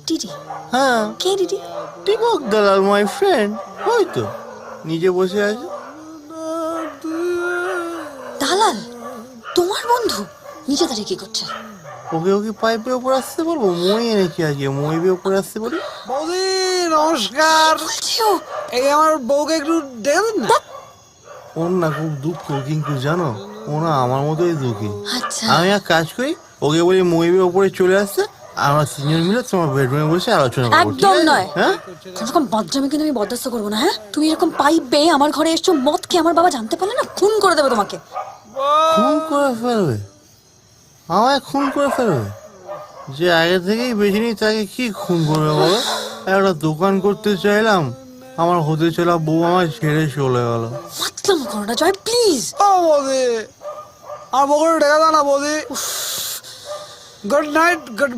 DD? হ্যাঁ, কে DD? টিপক দালাল, মাই ফ্রেন্ড। ওই তো নিজে বসে আছে। দালাল? তোমার বন্ধু? নিচে দাঁড়িয়ে কি করছে? ওকে ওকে পাইপের উপর আসতে বলবো? মই এনেছি আজকে, মইবে উপরে আসতে বলি। বৌদি নমস্কার। বলছি ও এই আমার বউকে একটু দেখে দিন না। ওর না খুব দুঃখ, কিন্তু জানো ও না আমার মতোই দুঃখী। আচ্ছা, আমি এক কাজ করি, ওকে বলি মইবের উপরে চলে আসতে, আমরা তিনজন মিলে তোমার বেডরুমে বসে আলোচনা করবো। ঠিক একদম আছে? নয়। হ্যাঁ, কোনরকম বদজামি কিন্তু আমি বরদাস্ত করবো না। হ্যাঁ, তুমি এরকম পাইপ বেয়ে আমার ঘরে এসছো, মদ খেয়ে আমার বাবা জানতে পারলে না খুন করে দেবে তোমাকে। খুন করে ফেলবে? আমায় খুন করে ফেলবে? যে আগে থেকেই বেছে নিই তাকে কি খুন করবে বলো? একটা দোকান করতে চাইলাম, আমার হতে চলা বউ আমার ছেড়ে চলে গেল। মাতলাম করো না জয়, প্লিজ। ও বৌদি, আমার বউকে একটু ডেকে দাও না বৌদি। Good night, good